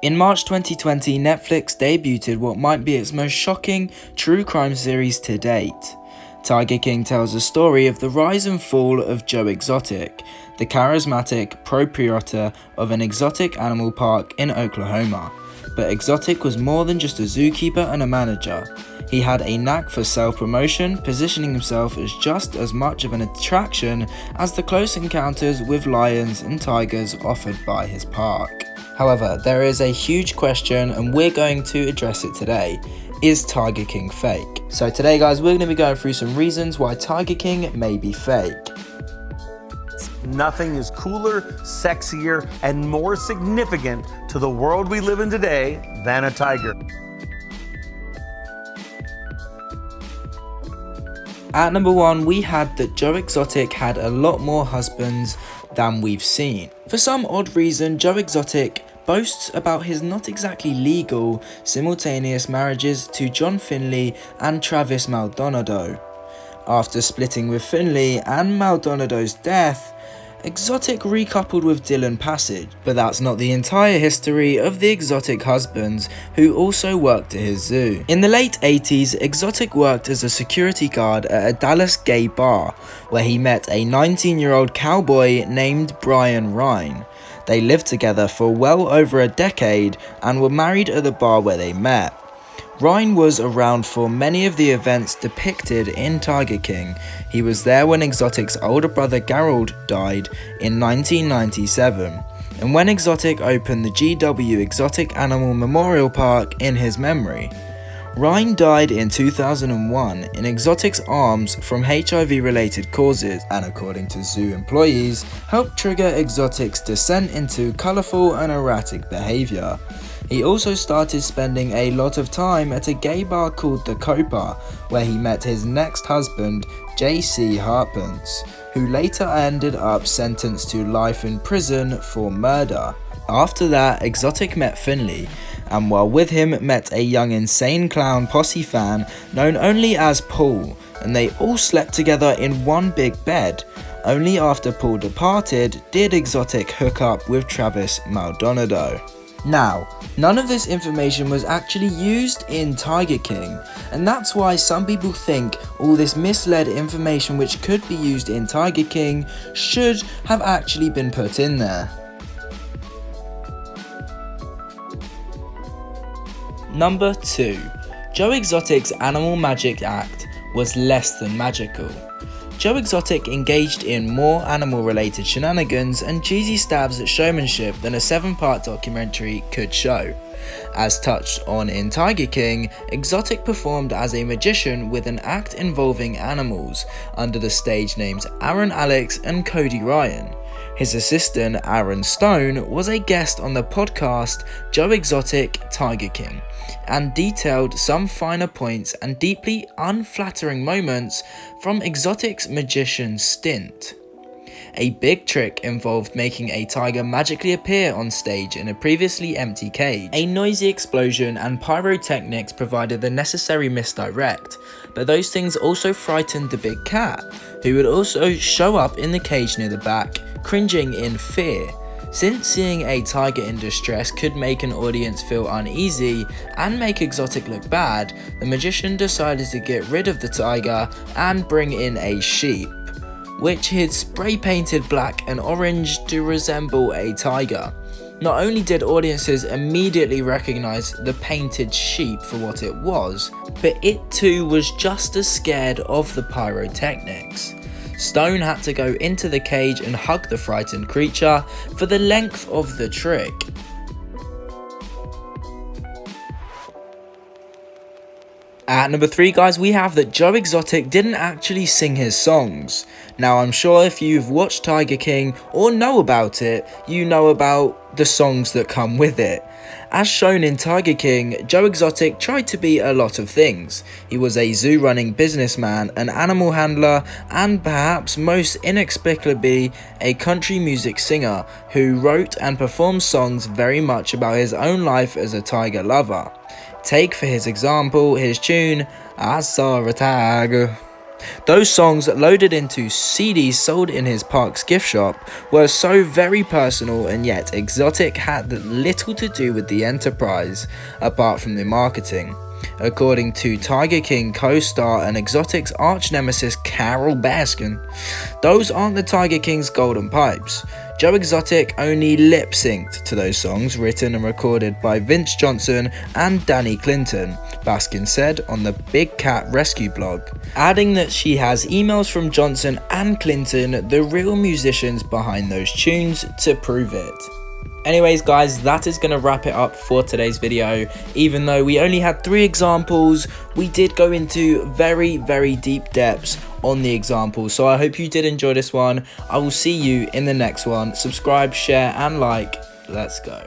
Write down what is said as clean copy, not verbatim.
In March 2020, Netflix debuted what might be its most shocking true crime series to date. Tiger King tells the story of the rise and fall of Joe Exotic, the charismatic proprietor of an exotic animal park in Oklahoma. But Exotic was more than just a zookeeper and a manager. He had a knack for self-promotion, positioning himself as just as much of an attraction as the close encounters with lions and tigers offered by his park. However, there is a huge question and we're going to address it today. Is Tiger King fake? So today guys, we're going to be going through some reasons why Tiger King may be fake. Nothing is cooler, sexier, and more significant to the world we live in today than a tiger. At number 1, we had that Joe Exotic had a lot more husbands than we've seen. For some odd reason, Joe Exotic boasts about his not exactly legal simultaneous marriages to John Finley and Travis Maldonado. After splitting with Finley and Maldonado's death, Exotic recoupled with Dylan Passage, but that's not the entire history of the Exotic husbands who also worked at his zoo. In the late 80s, Exotic worked as a security guard at a Dallas gay bar, where he met a 19-year-old cowboy named Brian Rhine. They lived together for well over a decade and were married at the bar where they met. Rhine was around for many of the events depicted in Tiger King. He was there when Exotic's older brother Gerald died in 1997, and when Exotic opened the GW Exotic Animal Memorial Park in his memory. Rhine died in 2001 in Exotic's arms from HIV-related causes, and according to zoo employees, helped trigger Exotic's descent into colourful and erratic behaviour. He also started spending a lot of time at a gay bar called the Copa, where he met his next husband, J.C. Harpence, who later ended up sentenced to life in prison for murder. After that, Exotic met Finley, and while with him met a young insane clown posse fan known only as Paul, and they all slept together in one big bed. Only after Paul departed did Exotic hook up with Travis Maldonado. Now, none of this information was actually used in Tiger King, and that's why some people think all this misled information which could be used in Tiger King should have actually been put in there. Number 2. Joe Exotic's animal magic act was less than magical. Joe Exotic engaged in more animal-related shenanigans and cheesy stabs at showmanship than a 7-part documentary could show. As touched on in Tiger King, Exotic performed as a magician with an act involving animals, under the stage names Aaron Alex and Cody Ryan. His assistant, Aaron Stone, was a guest on the podcast Joe Exotic Tiger King, and detailed some finer points and deeply unflattering moments from Exotic's magician stint. A big trick involved making a tiger magically appear on stage in a previously empty cage. A noisy explosion and pyrotechnics provided the necessary misdirect, but those things also frightened the big cat, who would also show up in the cage near the back, cringing in fear. Since seeing a tiger in distress could make an audience feel uneasy and make Exotic look bad, the magician decided to get rid of the tiger and bring in a sheep, which he'd spray painted black and orange to resemble a tiger. Not only did audiences immediately recognize the painted sheep for what it was, but it too was just as scared of the pyrotechnics. Stone had to go into the cage and hug the frightened creature for the length of the trick. At number 3 guys, we have that Joe Exotic didn't actually sing his songs. Now I'm sure if you've watched Tiger King or know about it, you know about the songs that come with it. As shown in Tiger King, Joe Exotic tried to be a lot of things. He was a zoo-running businessman, an animal handler, and perhaps most inexplicably, a country music singer who wrote and performed songs very much about his own life as a tiger lover. Take for his example his tune, "I Saw a Tiger." Those songs loaded into CDs sold in his Parks gift shop were so very personal, and yet Exotic had little to do with the enterprise apart from the marketing. According to Tiger King co-star and Exotic's arch nemesis Carol Baskin, those aren't the Tiger King's golden pipes. Joe Exotic only lip-synced to those songs written and recorded by Vince Johnson and Danny Clinton, Baskin said on the Big Cat Rescue blog, adding that she has emails from Johnson and Clinton, the real musicians behind those tunes, to prove it. Anyways guys, that is going to wrap it up for today's video. Even though we only had 3 examples, we did go into very deep depths on the examples. So I hope you did enjoy this one. I will see you in the next one. Subscribe, share and like. Let's go.